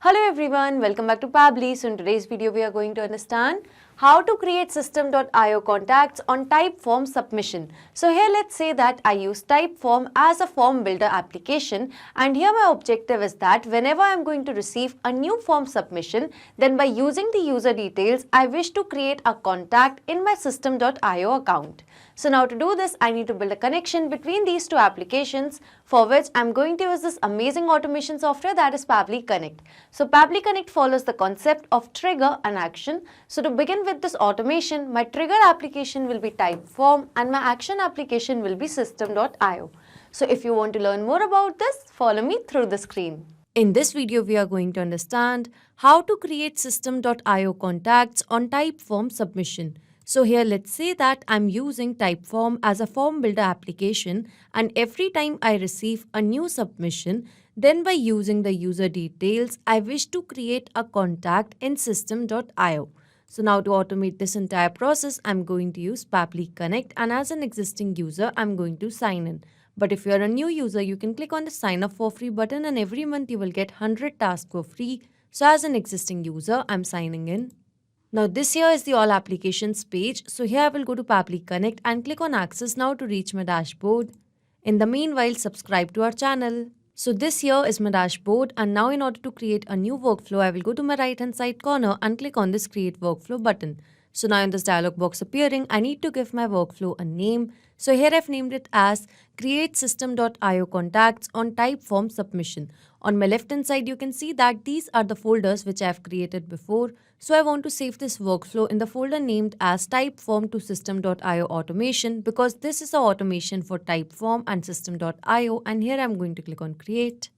Hello everyone, welcome back to Pabbly. So in today's video we are going to understand how to create system.io contacts on Typeform submission. So here let's say that I use Typeform as a form builder application, and here my objective is that whenever I'm going to receive a new form submission, then by using the user details I wish to create a contact in my system.io account. So now to do this, I need to build a connection between these two applications, for which I'm going to use this amazing automation software, that is Pabbly Connect. So Pabbly Connect follows the concept of trigger and action. So to begin with this automation, my trigger application will be Typeform and my action application will be system.io. So if you want to learn more about this, follow me through the screen. In this video, we are going to understand how to create system.io contacts on Typeform submission. So here let's say that I'm using Typeform as a form builder application, and every time I receive a new submission, then by using the user details, I wish to create a contact in system.io. So now to automate this entire process, I'm going to use Pabbly Connect, and as an existing user, I'm going to sign in. But if you're a new user, you can click on the sign up for free button, and every month you will get 100 tasks for free. So as an existing user, I'm signing in. Now this here is the all applications page. So here I will go to Pabbly Connect and click on access now to reach my dashboard. In the meanwhile, subscribe to our channel. So this here is my dashboard, and now in order to create a new workflow, I will go to my right hand side corner and click on this create workflow button. So now in this dialog box appearing, I need to give my workflow a name. So here I've named it as create system.io contacts on Typeform submission. On my left hand side, you can see that these are the folders which I have created before. So I want to save this workflow in the folder named as Typeform to system.io automation, because this is the automation for Typeform and system.io, and here I'm going to click on create.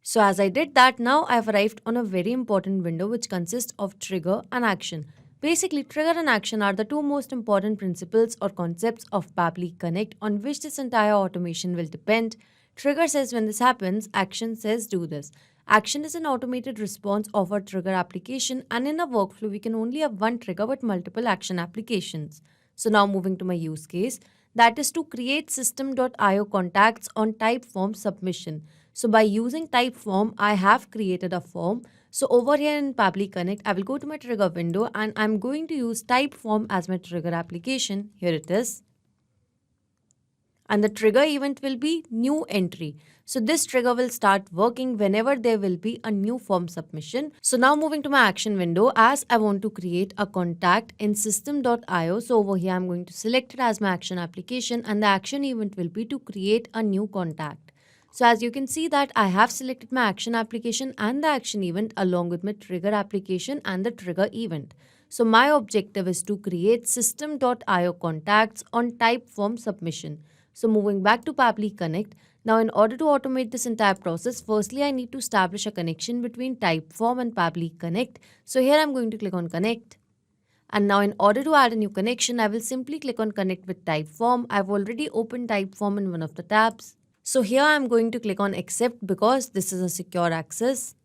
So as I did that, now I've arrived on a very important window which consists of trigger and action. Basically, trigger and action are the two most important principles or concepts of Pabbly Connect on which this entire automation will depend. Trigger says when this happens, action says do this. Action is an automated response of our trigger application, and in a workflow, we can only have one trigger with multiple action applications. So now moving to my use case, that is to create system.io contacts on Typeform submission. So by using Typeform, I have created a form. So over here in Pabbly Connect, I will go to my trigger window and I'm going to use Typeform as my trigger application. Here it is. And the trigger event will be new entry. So this trigger will start working whenever there will be a new form submission. So now moving to my action window, as I want to create a contact in system.io. So over here, I'm going to select it as my action application, and the action event will be to create a new contact. So as you can see that I have selected my action application and the action event along with my trigger application and the trigger event. So my objective is to create system.io contacts on Typeform submission. So moving back to Pabbly Connect, now in order to automate this entire process, firstly I need to establish a connection between Typeform and Pabbly Connect. So here I'm going to click on connect. And now in order to add a new connection, I will simply click on connect with Typeform. I've already opened Typeform in one of the tabs. So here I'm going to click on accept because this is a secure access,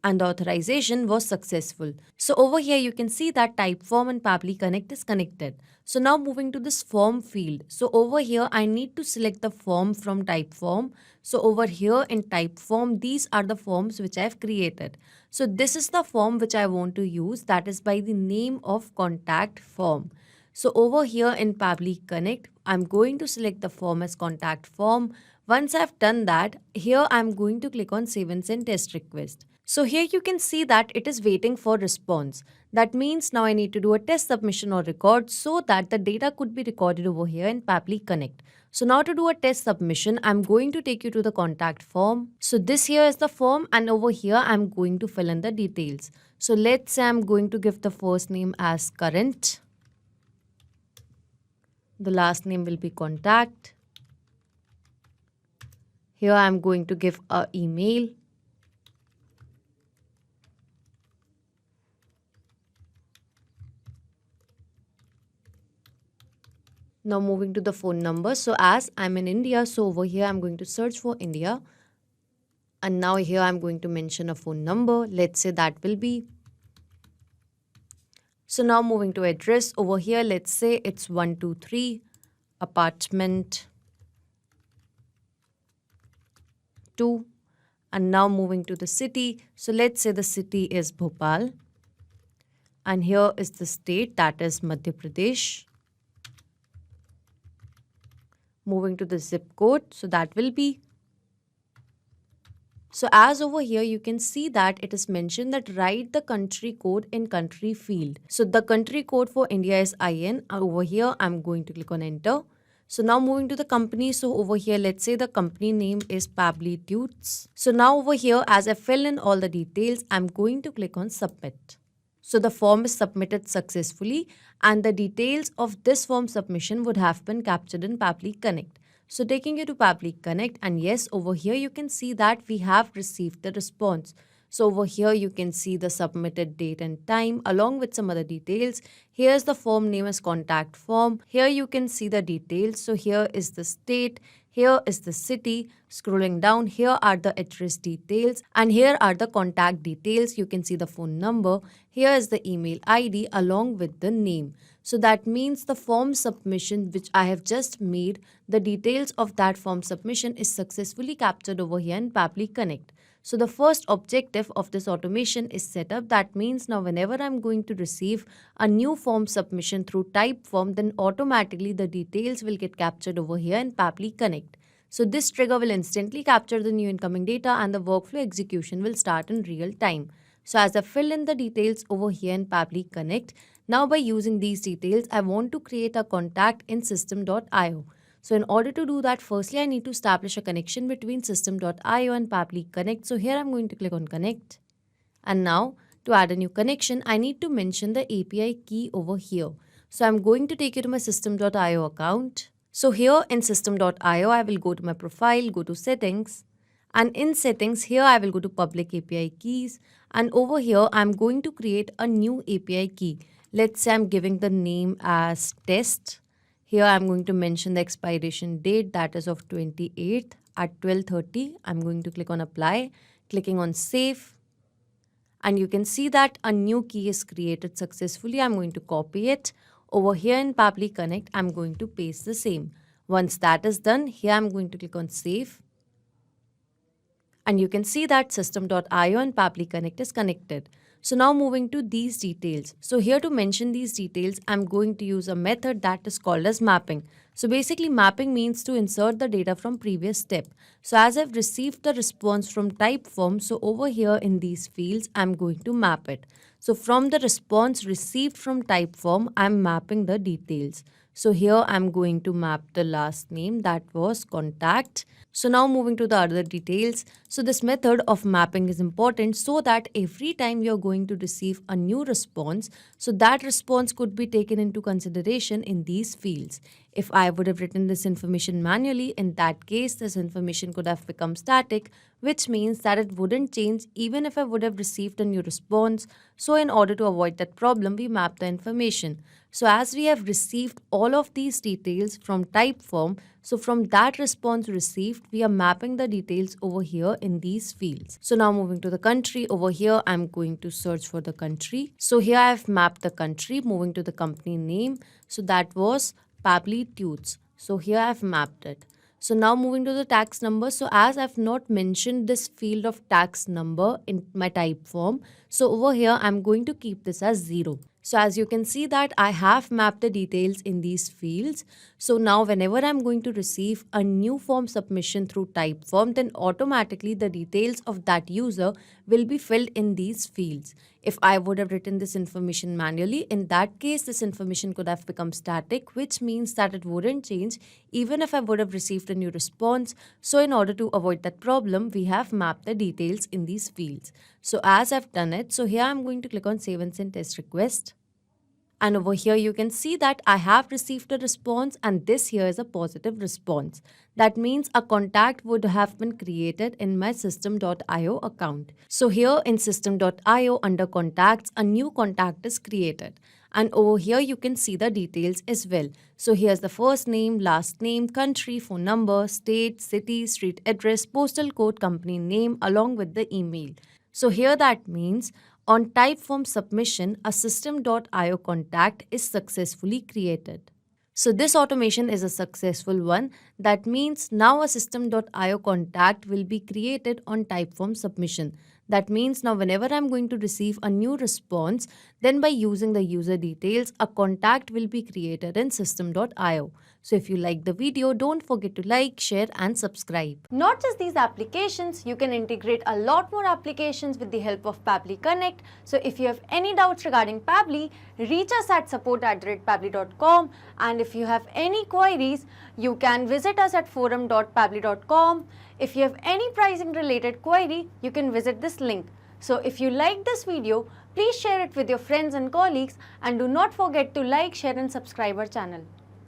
and the authorization was successful. So over here you can see that Typeform and Pabbly Connect is connected. So now moving to this form field. So over here I need to select the form from Typeform. So over here in Typeform, these are the forms which I have created. So this is the form which I want to use, that is by the name of contact form. So over here in Pabbly Connect, I'm going to select the form as contact form. Once I've done that, here I'm going to click on save and send test request. So here you can see that it is waiting for response. That means now I need to do a test submission or record so that the data could be recorded over here in Pabbly Connect. So now to do a test submission, I'm going to take you to the contact form. So this here is the form, and over here I'm going to fill in the details. So let's say I'm going to give the first name as current. The last name will be contact. Here I'm going to give an email. Now moving to the phone number. So as I'm in India, so over here I'm going to search for India. And now here I'm going to mention a phone number. Let's say that will be. So now moving to address, over here let's say it's 123 apartment 2, And now moving to the city. So let's say the city is Bhopal. And here is the state, that is Madhya Pradesh. Moving to the zip code. So that will be. So as over here, you can see that it is mentioned that write the country code in country field. So the country code for India is IN. Over here, I'm going to click on enter. So now moving to the company. So over here, let's say the company name is Pabbly Connect. So now over here, as I fill in all the details, I'm going to click on submit. So the form is submitted successfully and the details of this form submission would have been captured in Pabbly Connect. So taking you to Pabbly Connect, and yes, over here you can see that we have received the response. So over here you can see the submitted date and time along with some other details. Here's the form name as contact form. Here you can see the details. So here is the state. Here is the city. Scrolling down, here are the address details and here are the contact details. You can see the phone number. Here is the email ID along with the name. So that means the form submission which I have just made, the details of that form submission is successfully captured over here in Pabbly Connect. So the first objective of this automation is set up. That means now whenever I'm going to receive a new form submission through Typeform, then automatically the details will get captured over here in Pabbly Connect. So this trigger will instantly capture the new incoming data and the workflow execution will start in real time. So as I fill in the details over here in Pabbly Connect, now by using these details, I want to create a contact in system.io. So in order to do that, firstly, I need to establish a connection between system.io and Pabbly Connect. So here I'm going to click on connect. And now to add a new connection, I need to mention the API key over here. So I'm going to take you to my system.io account. So here in system.io, I will go to my profile, go to settings. And in settings, here I will go to public API keys. And over here, I'm going to create a new API key. Let's say I'm giving the name as test. Here I'm going to mention the expiration date, that is of 28th at 12:30. I'm going to click on apply, clicking on save. And you can see that a new key is created successfully. I'm going to copy it. Over here in Pabbly Connect, I'm going to paste the same. Once that is done, here I'm going to click on save. And you can see that system.io and Pabbly Connect is connected. So now moving to these details. So here to mention these details, I'm going to use a method that is called as mapping. So basically mapping means to insert the data from previous step. So as I've received the response from Typeform, so over here in these fields, I'm going to map it. So from the response received from Typeform, I'm mapping the details. So here I'm going to map the last name, that was contact. So now moving to the other details. So this method of mapping is important so that every time you're going to receive a new response, so that response could be taken into consideration in these fields. If I would have written this information manually, in that case, this information could have become static, which means that it wouldn't change even if I would have received a new response. So in order to avoid that problem, we map the information. So as we have received all of these details from Typeform, so from that response received, we are mapping the details over here in these fields. So now moving to the country, over here, I'm going to search for the country. So here I have mapped the country, moving to the company name. So that was Pabbly Connect. So here I have mapped it. So now moving to the tax number. So as I've not mentioned this field of tax number in my Typeform, so over here I'm going to keep this as 0. So as you can see that I have mapped the details in these fields. So now whenever I'm going to receive a new form submission through Typeform, then automatically the details of that user will be filled in these fields. If I would have written this information manually, in that case, this information could have become static, which means that it wouldn't change even if I would have received a new response. So in order to avoid that problem, we have mapped the details in these fields. So as I've done it, so here I'm going to click on save and send test request. And over here, you can see that I have received a response and this here is a positive response. That means a contact would have been created in my system.io account. So here in system.io under contacts, a new contact is created. And over here, you can see the details as well. So here's the first name, last name, country, phone number, state, city, street address, postal code, company name, along with the email. So here that means on Typeform submission, a system.io contact is successfully created. So this automation is a successful one. That means now a system.io contact will be created on Typeform submission. That means now whenever I'm going to receive a new response, then by using the user details, a contact will be created in system.io. So if you like the video, don't forget to like, share and subscribe. Not just these applications, you can integrate a lot more applications with the help of Pabbly Connect. So if you have any doubts regarding Pabbly, reach us at support@pabbly.com, and if you have any queries, you can visit us at forum.pabbly.com. If you have any pricing related query, you can visit this link. So if you like this video, please share it with your friends and colleagues, and do not forget to like, share and subscribe our channel.